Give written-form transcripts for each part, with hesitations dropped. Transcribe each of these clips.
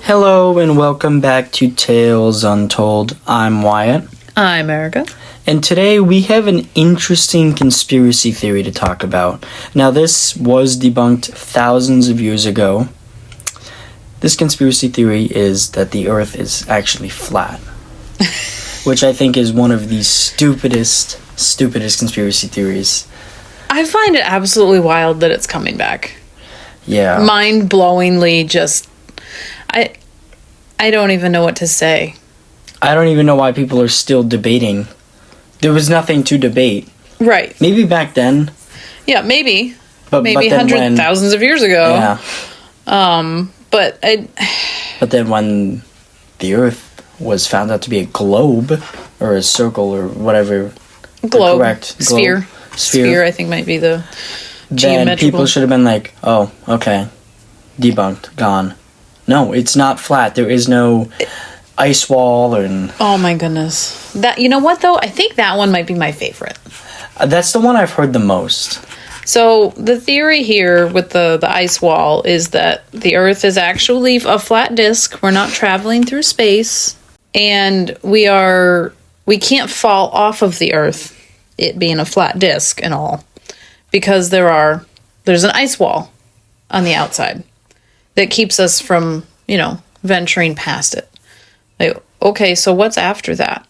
Hello and welcome back to Tales Untold. I'm Wyatt. I'm Erica. And today we have an interesting conspiracy theory to talk about. Now this was debunked thousands of years ago. This conspiracy theory is that the Earth is actually flat. Which I think is one of the stupidest conspiracy theories. I find it absolutely wild that it's coming back. Yeah. Mind-blowingly just... I don't even know what to say. I don't even know why people are still debating. There was nothing to debate. Right. Maybe back then. Yeah, maybe. But Hundreds, thousands of years ago. Yeah. But then when the Earth was found out to be a globe, or a circle, or whatever. Globe. Correct. Sphere. Sphere, I think, might be the then geometrical. People should have been like, oh, okay. Debunked. Gone. No, it's not flat. There is no ice wall or... Oh my goodness. That, you know what though? I think that one might be my favorite. That's the one I've heard the most. So the theory here with the ice wall is that the Earth is actually a flat disk. We're not traveling through space. And we can't fall off of the Earth, it being a flat disk and all, because there's an ice wall on the outside that keeps us from, venturing past it. Like, okay, so what's after that?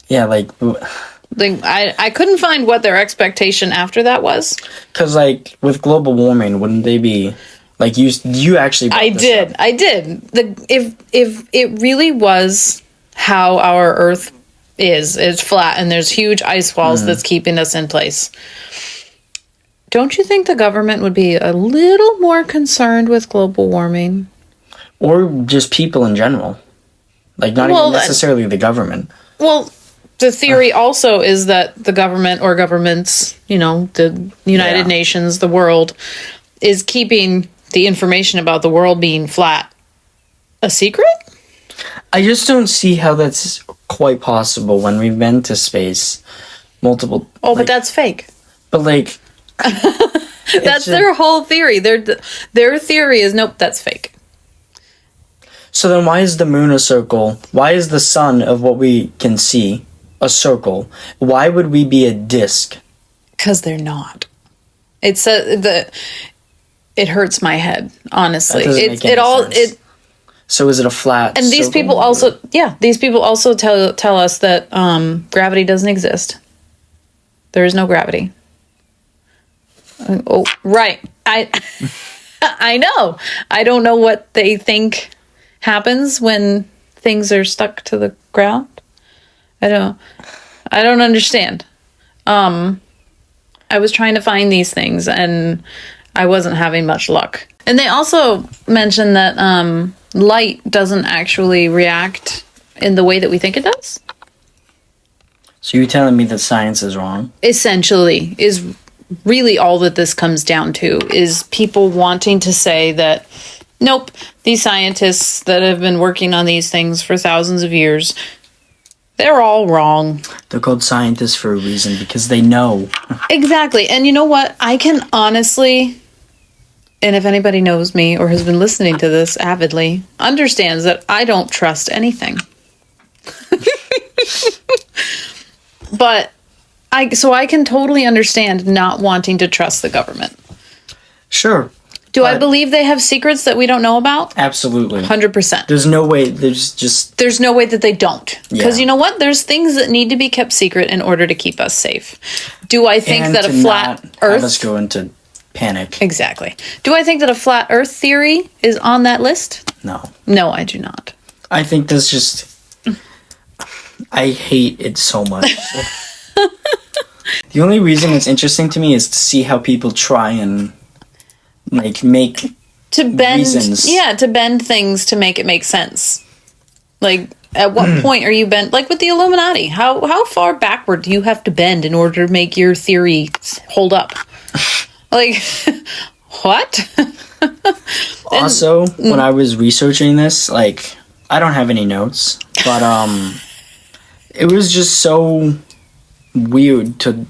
Yeah, I couldn't find what their expectation after that was. Because, with global warming, wouldn't they be... you actually... I did. If it really was how our Earth is, it's flat, and there's huge ice walls that's keeping us in place... Don't you think the government would be a little more concerned with global warming? Or just people in general. Not even necessarily the government. Well, the theory also is that the government or governments, the United Nations, the world, is keeping the information about the world being flat a secret? I just don't see how that's quite possible when we've been to space multiple... Oh, but that's fake. But, that's their whole theory. Their theory is, nope, that's fake. So then why is the moon a circle? Why is the sun of what we can see a circle? Why would we be a disc? Because they're not. It hurts my head, honestly. So is it a flat And these circle? These people also tell us that gravity doesn't exist. There is no gravity. Oh, right. I know. I don't know what they think happens when things are stuck to the ground. I don't understand. I was trying to find these things and I wasn't having much luck. And they also mentioned that light doesn't actually react in the way that we think it does. So you're telling me that science is wrong? Essentially, is really all that this comes down to, is people wanting to say that, nope, these scientists that have been working on these things for thousands of years, they're all wrong. They're called scientists for a reason, because they know. Exactly. And you know what? I can honestly, and if anybody knows me or has been listening to this avidly, understands that I don't trust anything. But I can totally understand not wanting to trust the government. Sure. Do I believe they have secrets that we don't know about? Absolutely. 100%. There's no way. There's no way that they don't. Because Yeah. you know what? There's things that need to be kept secret in order to keep us safe. Do I think that a flat Earth... Let's go into panic. Exactly. Do I think that a flat Earth theory is on that list? No. No, I do not. I think this just... I hate it so much. The only reason it's interesting to me is to see how people try and make to bend reasons. Yeah, to bend things to make it make sense. At what point are you bent? Like with the Illuminati, how far backward do you have to bend in order to make your theory hold up? What? Also, when I was researching this, I don't have any notes, but it was just so weird to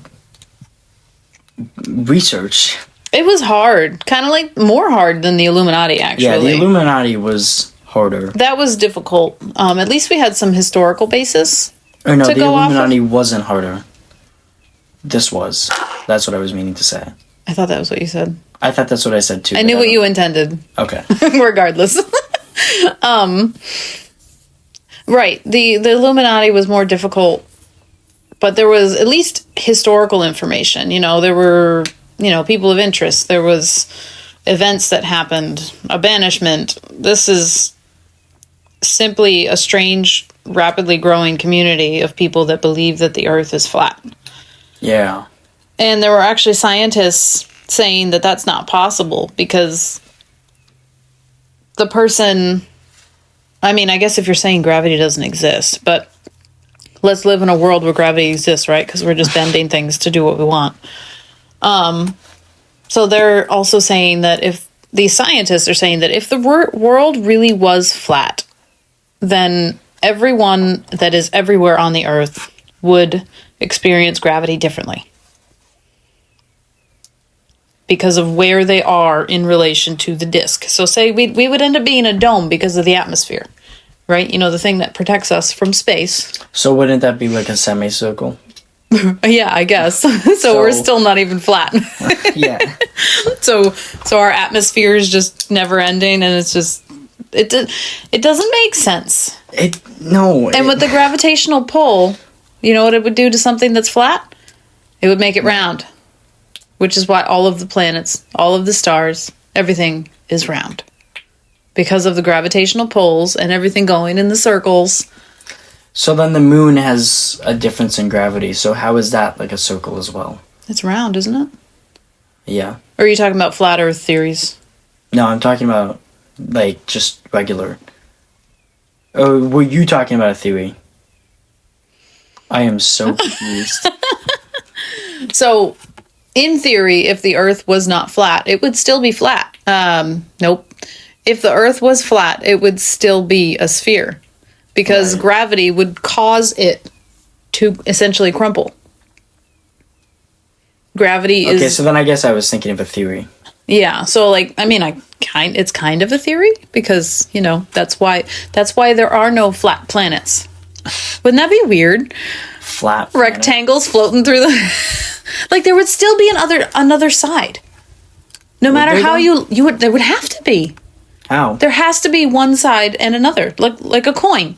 research. It was hard. Kind of like more hard than the Illuminati, actually. Yeah, the Illuminati was harder. That was difficult. At least we had some historical basis. Or no, the Illuminati wasn't harder. This was. That's what I was meaning to say. I thought that was what you said. I thought that's what I said too. I knew what you intended. Okay. Regardless. Right. The Illuminati was more difficult, but there was at least historical information. There were, people of interest. There was events that happened, a banishment. This is simply a strange, rapidly growing community of people that believe that the Earth is flat. Yeah. And there were actually scientists saying that that's not possible because the person... I mean, I guess if you're saying gravity doesn't exist, but let's live in a world where gravity exists, right? Because we're just bending things to do what we want. So they're also saying that if these scientists are saying that if the world really was flat, then everyone that is everywhere on the Earth would experience gravity differently because of where they are in relation to the disk. So say we would end up being a dome because of the atmosphere, right? The thing that protects us from space. So wouldn't that be like a semicircle? Yeah, I guess. So we're still not even flat. Yeah. So our atmosphere is just never ending, and it's just it doesn't make sense. No. And with the gravitational pull, you know what it would do to something that's flat? It would make it round. Which is why all of the planets, all of the stars, everything is round. Because of the gravitational pulls and everything going in the circles. So then the moon has a difference in gravity. So how is that like a circle as well? It's round, isn't it? Yeah. Or are you talking about flat Earth theories? No, I'm talking about like just regular. Or were you talking about a theory? I am so confused. So... in theory, if the Earth was not flat, it would still be flat. Nope. If the Earth was flat, it would still be a sphere. Because gravity would cause it to essentially crumple. Gravity is... Okay, so then I guess I was thinking of a theory. Yeah, so it's kind of a theory. Because, that's why there are no flat planets. Wouldn't that be weird? Flat planet? Rectangles floating through the... there would still be another side. No matter how there would have to be. How? There has to be one side and another, like a coin.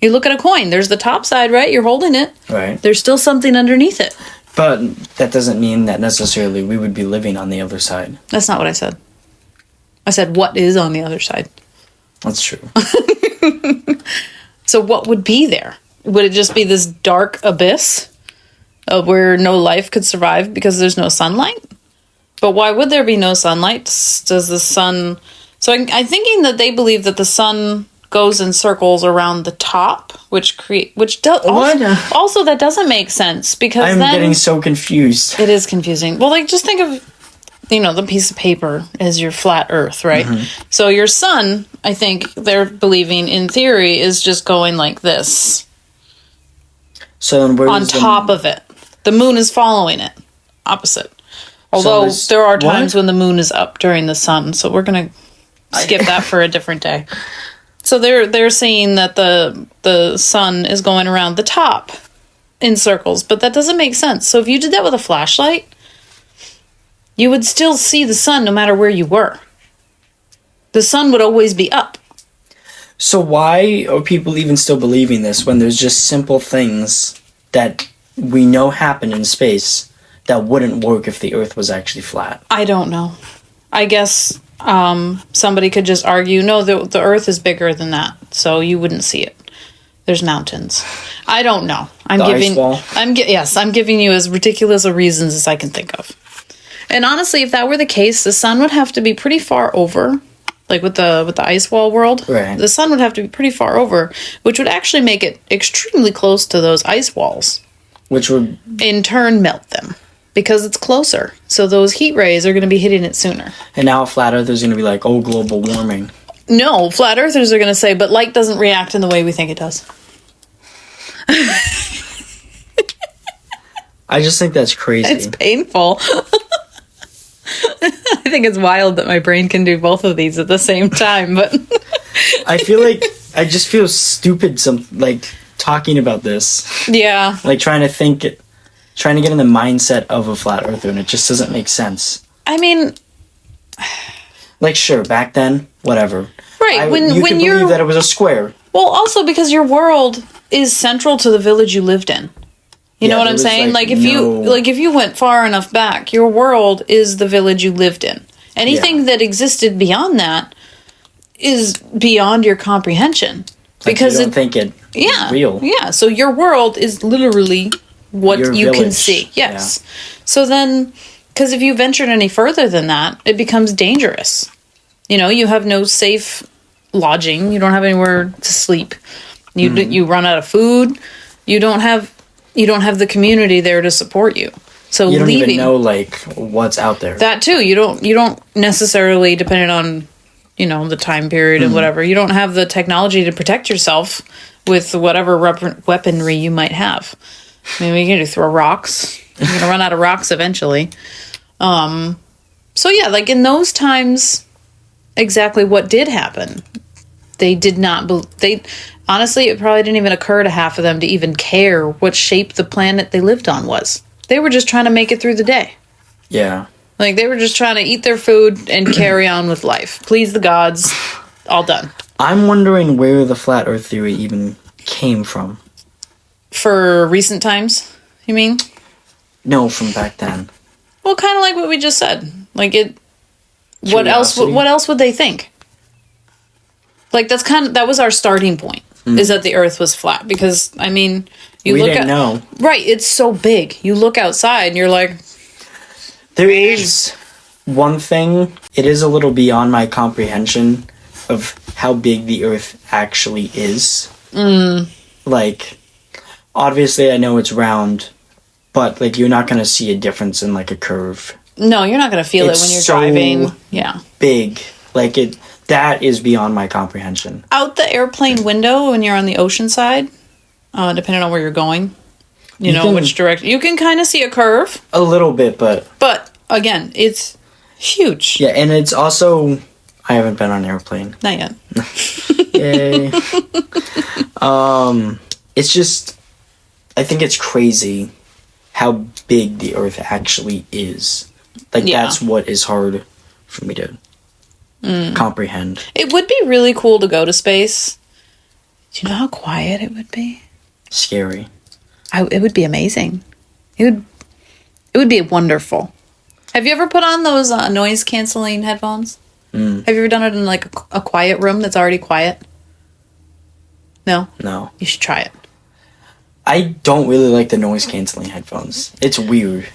You look at a coin, there's the top side, right? You're holding it. Right. There's still something underneath it. But that doesn't mean that necessarily we would be living on the other side. That's not what I said. I said, what is on the other side? That's true. So what would be there? Would it just be this dark abyss? Where no life could survive because there's no sunlight? But why would there be no sunlight? Does the sun... So I'm thinking that they believe that the sun goes in circles around the top, which does... Also, that doesn't make sense because I'm getting so confused. It is confusing. Well, just think of, the piece of paper as your flat Earth, right? Mm-hmm. So your sun, I think they're believing in theory, is just going like this. So then on top of it. The moon is following it. Opposite. Although there are times when the moon is up during the sun, so we're going to skip that for a different day. So they're saying that the sun is going around the top in circles, but that doesn't make sense. So if you did that with a flashlight, you would still see the sun no matter where you were. The sun would always be up. So why are people even still believing this when there's just simple things that we know happen in space that wouldn't work if the Earth was actually flat? I don't know. I guess somebody could just argue, no, the Earth is bigger than that, so you wouldn't see it. There's mountains. I don't know. Ice wall? I'm giving you as ridiculous a reasons as I can think of. And honestly, if that were the case, the sun would have to be pretty far over. Like with the ice wall world, right. The sun would have to be pretty far over, which would actually make it extremely close to those ice walls. Which would... in turn melt them. Because it's closer. So those heat rays are going to be hitting it sooner. And now Flat Earthers are going to be like, oh, global warming. No, Flat Earthers are going to say, but light doesn't react in the way we think it does. I just think that's crazy. It's painful. think it's wild that my brain can do both of these at the same time, but I feel like I just feel stupid talking about this. Yeah. Like trying to get in the mindset of a flat earther, and it just doesn't make sense. I mean, like, sure, back then, whatever. Right, you could believe that it was a square. Well, also because your world is central to the village you lived in. You know what I'm saying? Like if you went far enough back, your world is the village you lived in. Anything that existed beyond that is beyond your comprehension. Because you don't think it real. Yeah, so your world is literally what your you village. can see. Yes. Yeah. So then, because if you ventured any further than that, it becomes dangerous. You know, you have no safe lodging. You don't have anywhere to sleep. You run out of food. You don't have the community there to support you. So you don't even know what's out there. That too. You don't necessarily, depending on the time period and whatever. You don't have the technology to protect yourself with whatever weaponry you might have. I mean, you can throw rocks. You're gonna run out of rocks eventually. So yeah, like in those times, exactly what did happen. They did not. Honestly, it probably didn't even occur to half of them to even care what shape the planet they lived on was. They were just trying to make it through the day. Yeah. Like, they were just trying to eat their food and carry on with life. Please the gods. All done. I'm wondering where the flat earth theory even came from. For recent times, you mean? No, from back then. Well, kind of like what we just said. Like, what Curiosity. else would they think? Like, that was our starting point. Is that the earth was flat. Because, I mean, we didn't know. Right, it's so big. You look outside and you're like... There is one thing. It is a little beyond my comprehension of how big the earth actually is. Like, obviously I know it's round, but you're not going to see a difference in a curve. No, you're not going to feel it when you're driving. Yeah. Big. That is beyond my comprehension. Out the airplane window when you're on the ocean side, depending on where you're going, you know which direction, you can kind of see a curve. A little bit, but again, it's huge. Yeah, and it's also, I haven't been on an airplane. Not yet. Yay. It's just, I think it's crazy how big the earth actually is. That's what is hard for me to comprehend. It would be really cool to go to space. Do you know how quiet it would be? Scary. It would be amazing. It would be wonderful. Have you ever put on those noise canceling headphones? Have you ever done it in a quiet room that's already quiet? No? No. You should try it. I don't really like the noise canceling headphones. It's weird.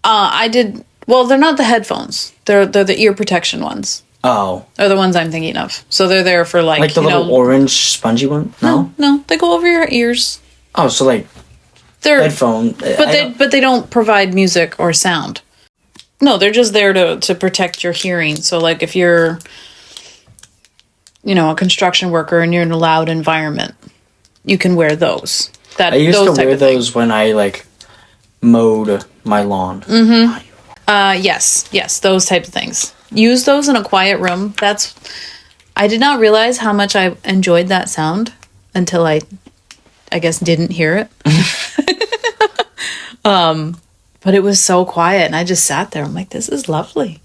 I did. Well, they're not the headphones. They're the ear protection ones. Oh. Are the ones I'm thinking of. So they're there for the little orange spongy one? No? No, they go over your ears. Oh, so they're headphone. But they don't provide music or sound. No, they're just there to protect your hearing. So if you're a construction worker and you're in a loud environment, you can wear those. I used to wear those when I mowed my lawn. Yes, those type of things. Use those in a quiet room. I did not realize how much I enjoyed that sound until I guess didn't hear it. But it was so quiet and I just sat there. I'm like, this is lovely.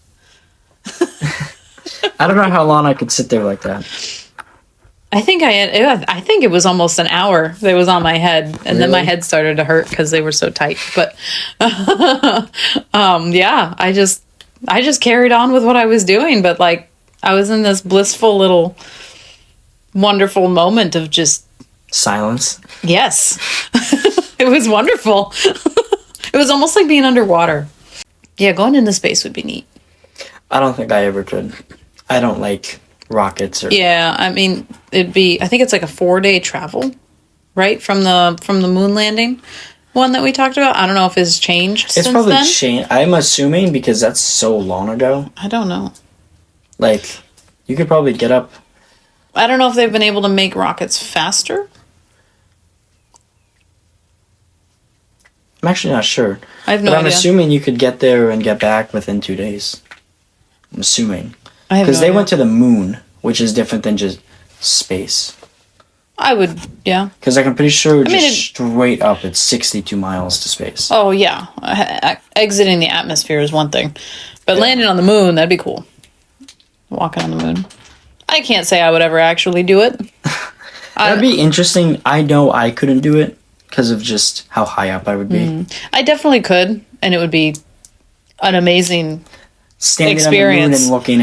I don't know how long I could sit there like that. I think it was almost an hour that was on my head, and then my head started to hurt because they were so tight. But yeah, I just carried on with what I was doing. But I was in this blissful little wonderful moment of just silence. Yes, it was wonderful. It was almost like being underwater. Yeah, going into space would be neat. I don't think I ever could. I don't like rockets or... Yeah, I mean, I think it's a 4-day travel, right? From the moon landing one that we talked about. I don't know if it's changed since then. It's probably changed. I'm assuming because that's so long ago. I don't know. You could probably get up... I don't know if they've been able to make rockets faster. I'm actually not sure. I have no but idea. I'm assuming you could get there and get back within 2 days. I'm assuming. I have Because no they idea. went to the moon, which is different than just space. I would, yeah. Because I'm pretty sure mean, it- straight up it's 62 miles to space. Oh, yeah. Exiting the atmosphere is one thing. But landing on the moon, that'd be cool. Walking on the moon. I can't say I would ever actually do it. That'd be interesting. I know I couldn't do it because of just how high up I would be. I definitely could, and it would be an amazing Standing on the moon experience. and looking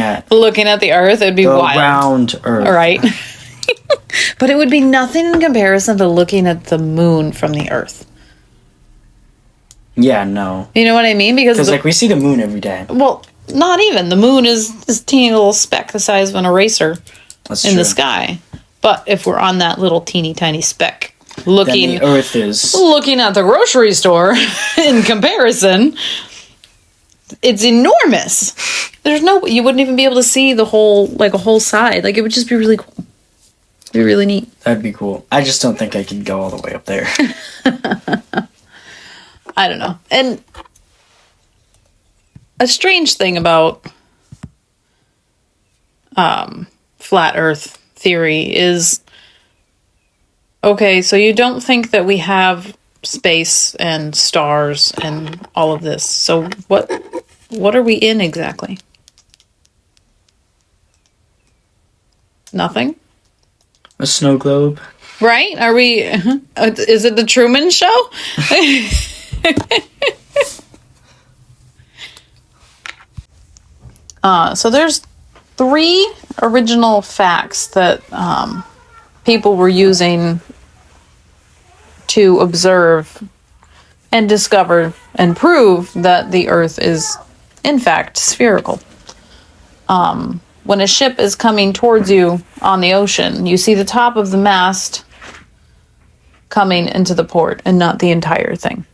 at the Earth. It'd be the wild. round Earth. All right. But it would be nothing in comparison to looking at the moon from the Earth. Yeah, no. You know what I mean? Because like we see the moon every day. well, not even. The moon is this teeny little speck the size of an eraser That's in true. the sky. But if we're on that little teeny tiny speck, Then looking the Earth is. looking at the grocery store in comparison, it's enormous. You wouldn't even be able to see the whole, like a whole side. Like it would just be really cool. It'd be really neat. That'd be cool. I just don't think I could go all the way up there. I don't know. And a strange thing about flat Earth theory is, okay, so you don't think that we have space and stars and all of this. So what are we in exactly? Nothing? A snow globe. Right? Are we... Is it the Truman Show? So there's 3 original facts that people were using to observe and discover and prove that the Earth is, in fact, spherical. When a ship is coming towards you on the ocean, you see the top of the mast coming into the port and not the entire thing.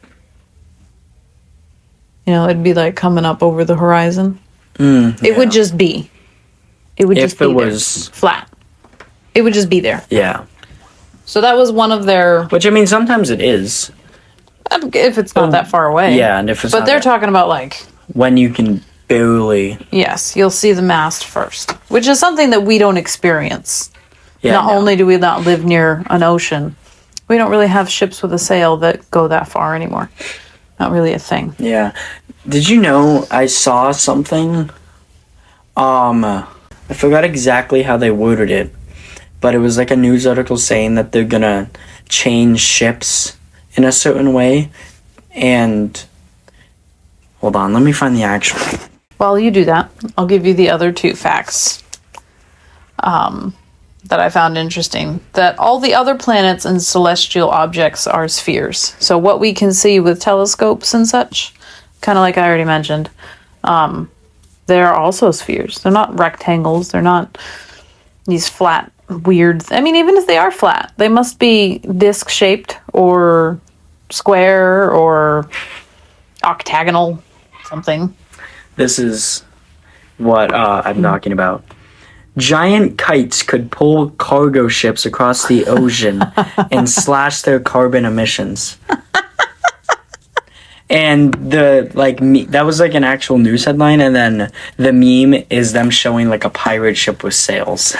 You know, it'd be like coming up over the horizon. It would just be. It would just If be it there. was. Flat. It would just be there. Yeah. So that was one of their... Which, I mean, sometimes it is. If it's not that far away. Yeah, and if it's But not they're that- talking about like... When you can barely. Yes, you'll see the mast first. Which is something that we don't experience. Yeah. Not no. only do we not live near an ocean, we don't really have ships with a sail that go that far anymore. Not really a thing. Yeah. Did you know I saw something? I forgot exactly how they worded it, but it was like a news article saying that they're gonna change ships in a certain way, and hold on, let me find the actual. While you do that, I'll give you the other 2 facts that I found interesting. That all the other planets and celestial objects are spheres. So what we can see with telescopes and such, kind of like I already mentioned, they're also spheres. They're not rectangles. They're not these flat, weird... I mean, even if they are flat, they must be disc-shaped or square or octagonal something. This is what I'm talking about. Giant kites could pull cargo ships across the ocean and slash their carbon emissions. And that was like an actual news headline, and then the meme is them showing like a pirate ship with sails.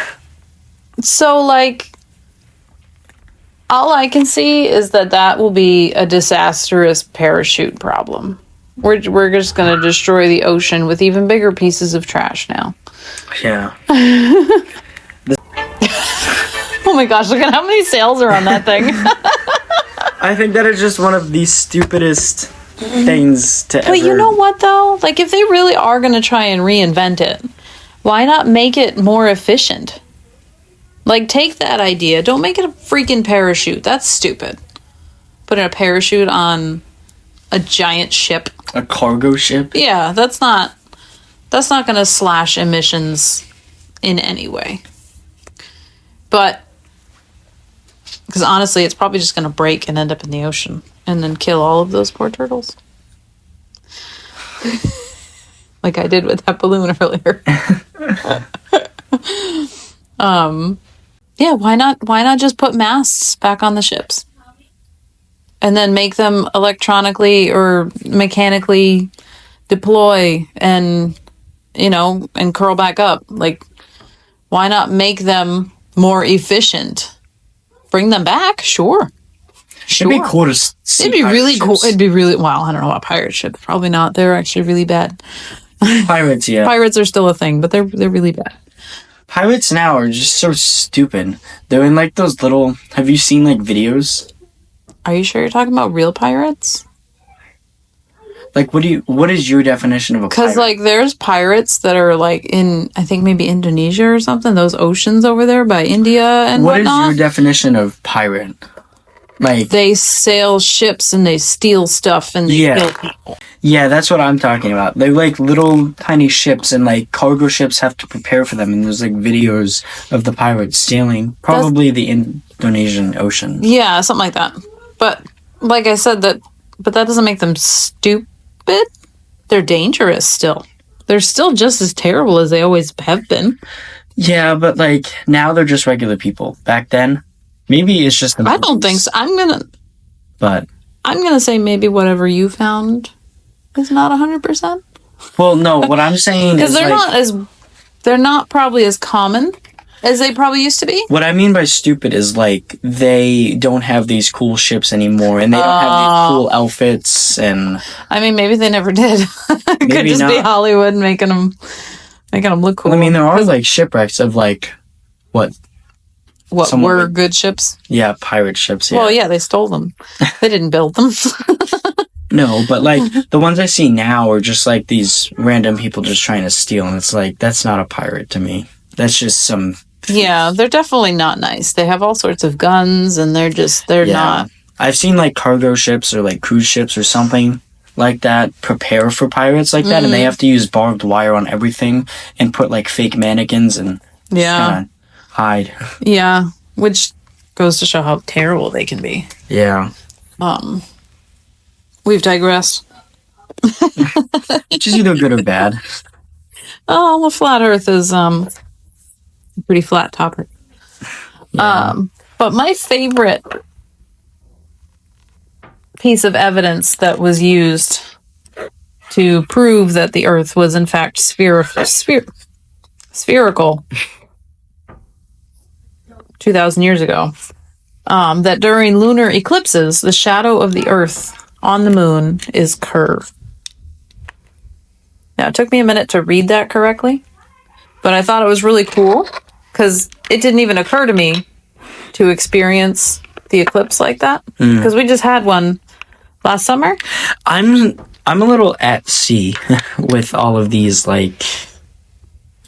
So, like, all I can see is that will be a disastrous parachute problem. We're just going to destroy the ocean with even bigger pieces of trash now. Yeah. Oh my gosh, look at how many sails are on that thing. I think that is just one of the stupidest things to ever... But you know what, though? Like, if they really are going to try and reinvent it, why not make it more efficient? Like, take that idea. Don't make it a freaking parachute. That's stupid. Putting a parachute on a giant ship. A cargo ship? Yeah, that's not going to slash emissions in any way. But, because honestly, it's probably just going to break and end up in the ocean and then kill all of those poor turtles. Like I did with that balloon earlier. Yeah, why not just put masts back on the ships? and then make them electronically or mechanically deploy and, and curl back up. Like, why not make them more efficient? Bring them back? Sure. It'd be cool to see. It'd be really cool. It'd be really, well, I don't know about pirate ships. Probably not. They're actually really bad. Pirates, yeah. Pirates are still a thing, but they're really bad. Pirates now are just so stupid. They're in like those little, have you seen like videos? Are you sure you're talking about real pirates? Like, what is your definition of a pirate? Because, like, there's pirates that are, like, in, I think, maybe Indonesia or something. Those oceans over there by India and whatnot. What is your definition of pirate? Like, they sail ships and they steal stuff and they kill people. Yeah, that's what I'm talking about. They're, like, little tiny ships, and, like, cargo ships have to prepare for them. And there's, like, videos of the pirates sailing probably the Indonesian Ocean. Yeah, something like that. But, like I said, but that doesn't make them stupid. They're dangerous still. They're still just as terrible as they always have been. Yeah, but like now they're just regular people. Back then, maybe it's just I don't think so. I'm gonna say maybe whatever you found is not 100%. Well, no, what I'm saying is because they're not probably as common as they probably used to be. What I mean by stupid is like they don't have these cool ships anymore, and they don't have these cool outfits. And I mean, maybe they never did. It could just be Hollywood making them look cool. I mean, there are like shipwrecks of like what were good ships. Yeah, pirate ships. Yeah. Well, yeah, they stole them. They didn't build them. No, but like the ones I see now are just like these random people just trying to steal, and it's like that's not a pirate to me. That's just some. Yeah, they're definitely not nice. They have all sorts of guns, and they're not. I've seen like cargo ships or like cruise ships or something like that prepare for pirates like that, and they have to use barbed wire on everything and put like fake mannequins and kind of hide. Yeah, which goes to show how terrible they can be. Yeah. We've digressed. Which is either good or bad. Oh, well, flat Earth is a pretty flat topic. Yeah. But my favorite piece of evidence that was used to prove that the Earth was in fact spherical 2,000 years ago, that during lunar eclipses, the shadow of the Earth on the moon is curved. Now, it took me a minute to read that correctly, but I thought it was really cool because it didn't even occur to me to experience the eclipse like that, because we just had one last summer. I'm a little at sea with all of these like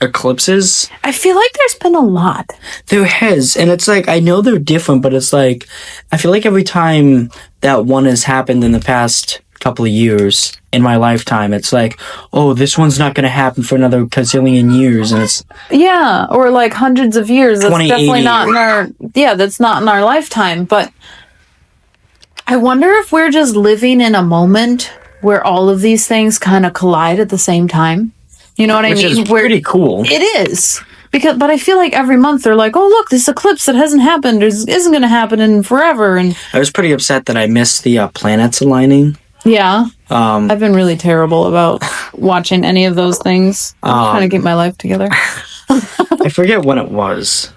eclipses. I feel like there's been a lot. There has, and it's like I know they're different, but it's like I feel like every time that one has happened in the past couple of years in my lifetime, it's like, oh, this one's not going to happen for another gazillion years, and it's or like hundreds of years. That's definitely not in our that's not in our lifetime. But I wonder if we're just living in a moment where all of these things kind of collide at the same time. You know what I mean? Which is pretty cool. It is. But I feel like every month they're like, oh, look, this eclipse that hasn't happened isn't going to happen in forever. And I was pretty upset that I missed the planets aligning. Yeah. I've been really terrible about watching any of those things. I'm trying to get my life together. I forget when it was.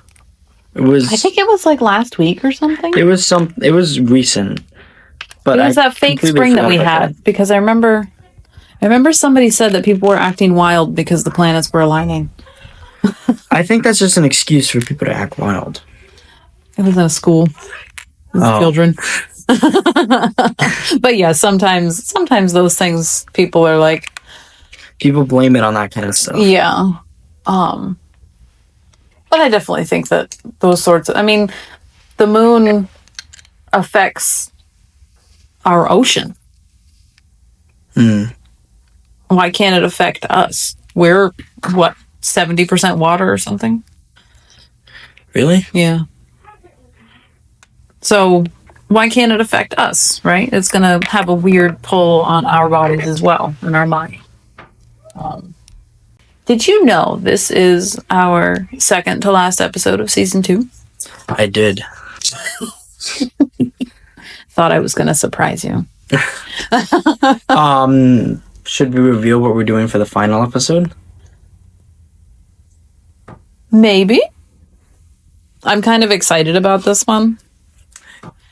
I think it was like last week or something. It was recent. But it was that fake spring that we had, because I remember somebody said that people were acting wild because the planets were aligning. I think that's just an excuse for people to act wild. It was in a school with children. But yeah, sometimes those things people are like, people blame it on that kind of stuff. Yeah. But I definitely think that those sorts of, I mean, the moon affects our ocean. Why can't it affect us? We're 70% water or something? Really? Yeah. So why can't it affect us, right? It's going to have a weird pull on our bodies as well, and our mind. Did you know this is our second to last episode of season 2? I did. thought I was going to surprise you. Should we reveal what we're doing for the final episode? Maybe. I'm kind of excited about this one.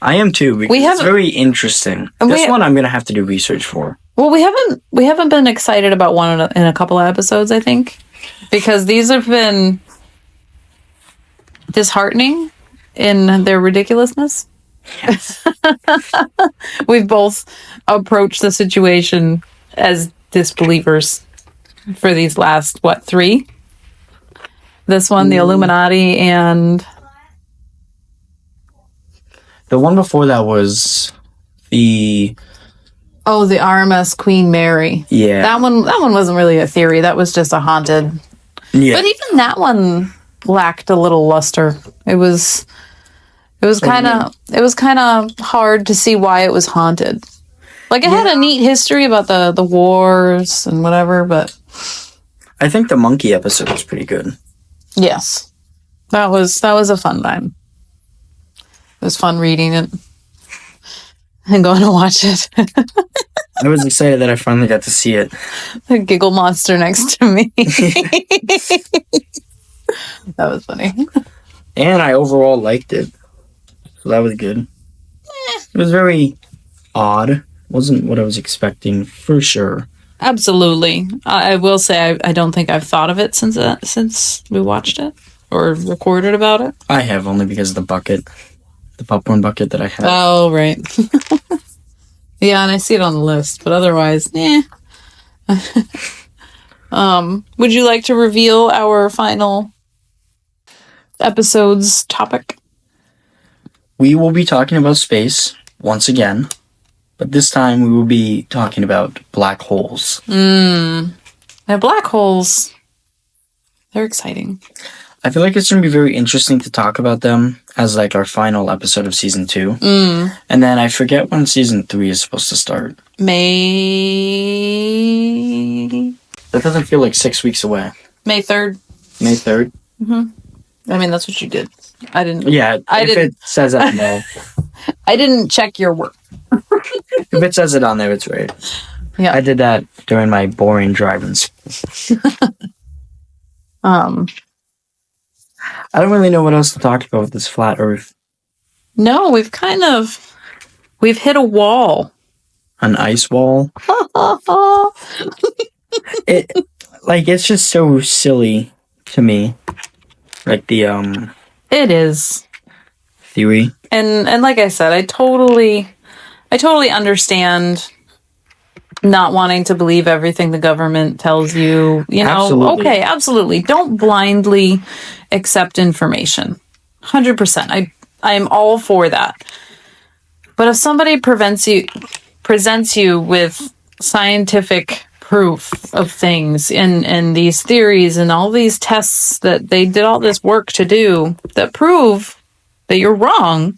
I am too, because it's very interesting. This one I'm going to have to do research for. Well, we haven't been excited about one in a couple of episodes, I think, because these have been disheartening in their ridiculousness. Yes. We've both approached the situation as disbelievers for these last, 3? This one, the Illuminati, and... The one before that was the... Oh, the RMS Queen Mary. Yeah. That one wasn't really a theory. That was just a haunted... Yeah. But even that one lacked a little luster. It was kind of hard to see why it was haunted. Like, it had a neat history about the wars and whatever, but... I think the monkey episode was pretty good. Yes. That was a fun time. It was fun reading it and going to watch it. I was excited that I finally got to see it. The giggle monster next to me. That was funny. And I overall liked it. So that was good. It was very odd. Wasn't what I was expecting, for sure. Absolutely. I will say I don't think I've thought of it since we watched it or recorded about it. I have, only because of the bucket. The popcorn bucket that I have. Oh, right. Yeah, and I see it on the list, but otherwise, would you like to reveal our final episode's topic? We will be talking about space once again, but this time we will be talking about black holes. Now, black holes, they're exciting. I feel like it's going to be very interesting to talk about them as like our final episode of season 2. And then I forget when season 3 is supposed to start. May... That doesn't feel like 6 weeks away. May 3rd. May 3rd? I mean, that's what you did. I didn't... Yeah, if it says that, no. I didn't check your work. If it says it on there, it's right. Yeah. I did that during my boring driving school. I don't really know what else to talk about with this flat Earth. No, we've hit a wall. An ice wall. It's just so silly to me. Like the It is. Theory. And like I said, I totally understand not wanting to believe everything the government tells you. You know, Absolutely. Okay, absolutely. Don't blindly accept information. 100%. I'm all for that. But if somebody presents you with scientific proof of things and these theories and all these tests that they did all this work to do that prove that you're wrong,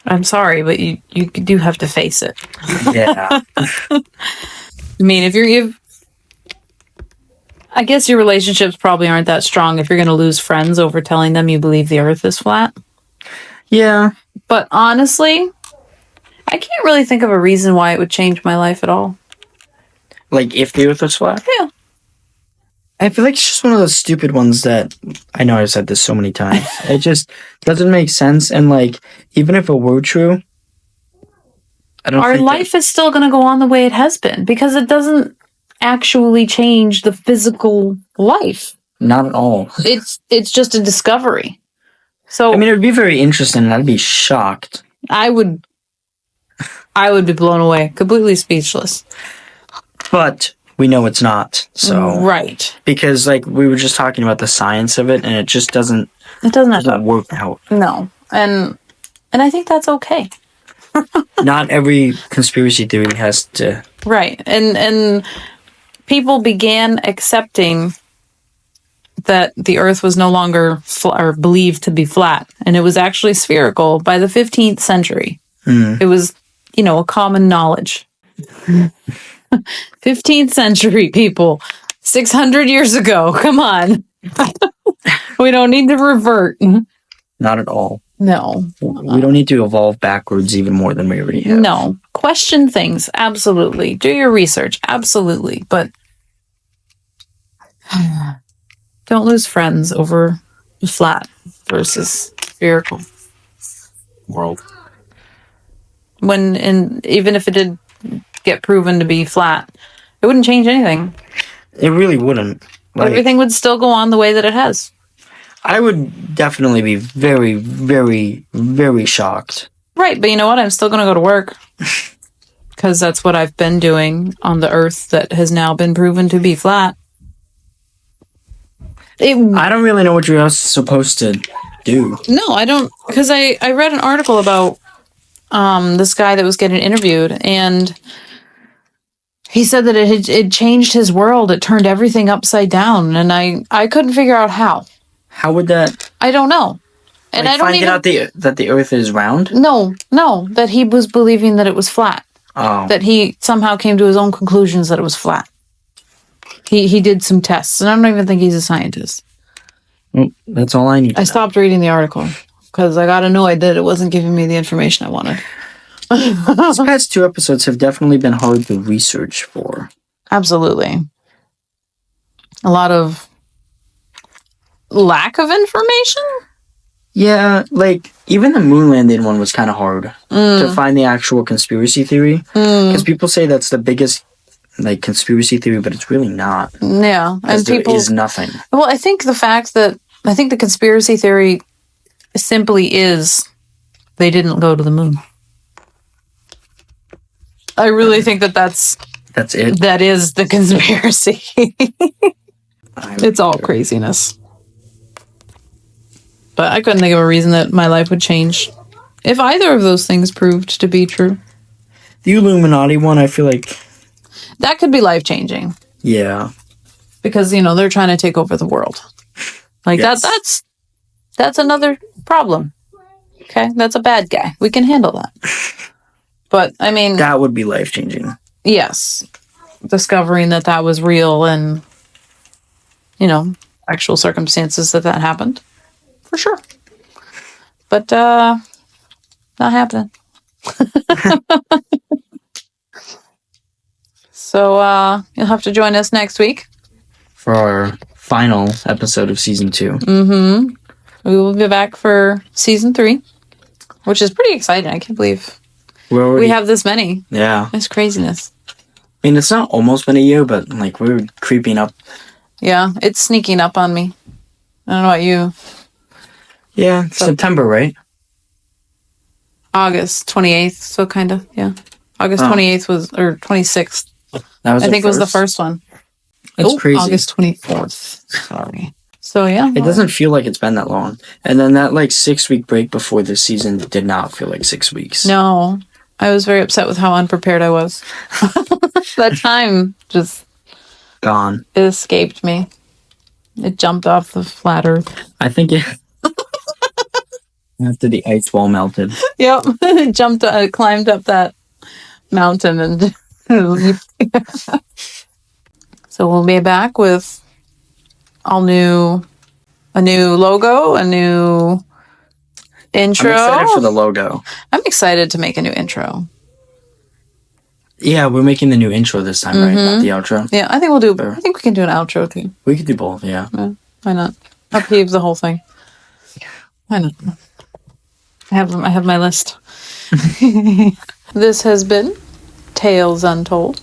I'm sorry, but you do have to face it. Yeah. I mean, I guess your relationships probably aren't that strong if you're going to lose friends over telling them you believe the Earth is flat. Yeah. But honestly, I can't really think of a reason why it would change my life at all. Like if the Earth was flat? Yeah. I feel like it's just one of those stupid ones that, I know I've said this so many times, it just doesn't make sense. And like, even if it were true, I don't Our think life is still going to go on the way it has been because it doesn't actually change the physical life. Not at all. It's just a discovery. So I mean, it would be very interesting, and I'd be shocked. I would be blown away, completely speechless. But we know it's not. So right, because like we were just talking about the science of it, and it just doesn't work out. No, and I think that's okay. Not every conspiracy theory has to. Right, and people began accepting that the Earth was no longer or believed to be flat, and it was actually spherical by the 15th century. It was, a common knowledge. 15th century, people. 600 years ago. Come on. We don't need to revert. Not at all. No. We don't need to evolve backwards even more than we already have. No. Question things. Absolutely. Do your research. Absolutely. But don't lose friends over flat versus spherical world. Even if it did get proven to be flat, it wouldn't change anything. It really wouldn't. Everything would still go on the way that it has. I would definitely be very, very, very shocked. Right, but you know what? I'm still going to go to work. Because that's what I've been doing on the Earth that has now been proven to be flat. I don't really know what you're else supposed to do. No, I don't. Because I read an article about this guy that was getting interviewed, and he said that it changed his world. It turned everything upside down, and I couldn't figure out how. How would that? I don't know. And I don't finding out that the Earth is round? No, that he was believing that it was flat. Oh. That he somehow came to his own conclusions that it was flat. He did some tests, and I don't even think he's a scientist. That's all I need. I stopped reading the article because I got annoyed that it wasn't giving me the information I wanted. These past 2 episodes have definitely been hard to research for. Absolutely. A lot of lack of information? Yeah, like, even the moon landing one was kind of hard to find the actual conspiracy theory. Because people say that's the biggest, like, conspiracy theory, but it's really not. Yeah. And there is nothing. Well, I think the conspiracy theory simply is they didn't go to the moon. I really think that's it. That is the conspiracy. It's all craziness. But I couldn't think of a reason that my life would change if either of those things proved to be true. The Illuminati one, I feel like... that could be life-changing. Yeah. Because, they're trying to take over the world. Like, yes. That's another problem. Okay? That's a bad guy. We can handle that. But, I mean... that would be life-changing. Yes. Discovering that was real and, actual circumstances that happened. For sure. But, not happening. So, you'll have to join us next week. For our final episode of Season 2. Mm-hmm. We will be back for Season 3. Which is pretty exciting. I can't believe we have this many. Yeah. It's craziness. I mean, it's not almost been a year, but, like, we're creeping up. Yeah, it's sneaking up on me. I don't know about you. Yeah, September, right? August 28th, so kind of, yeah. August 28th or 26th. That was it was the first one. That's crazy. August 24th. Sorry. So, yeah. It doesn't feel like it's been that long. And then that, 6-week break before this season did not feel like 6 weeks. No. I was very upset with how unprepared I was. That time just... gone. It escaped me. It jumped off the flat earth. I think it... after the ice wall melted. Yep. It climbed up that mountain and... So we'll be back with a new logo, a new intro. I'm excited for the logo. I'm excited to make a new intro. Yeah, we're making the new intro this time, right? Not the outro. Yeah, I think we can do an outro too. We could do both, yeah. Why not? Upheave the whole thing. Why not? I have my list. This has been Tales Untold.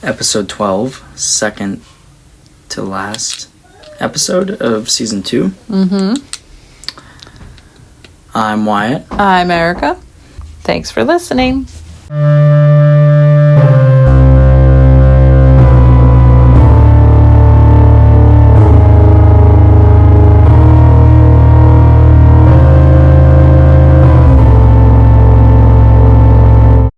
Episode 12, second to last episode of Season 2. Mm-hmm. I'm Wyatt. I'm Erica. Thanks for listening.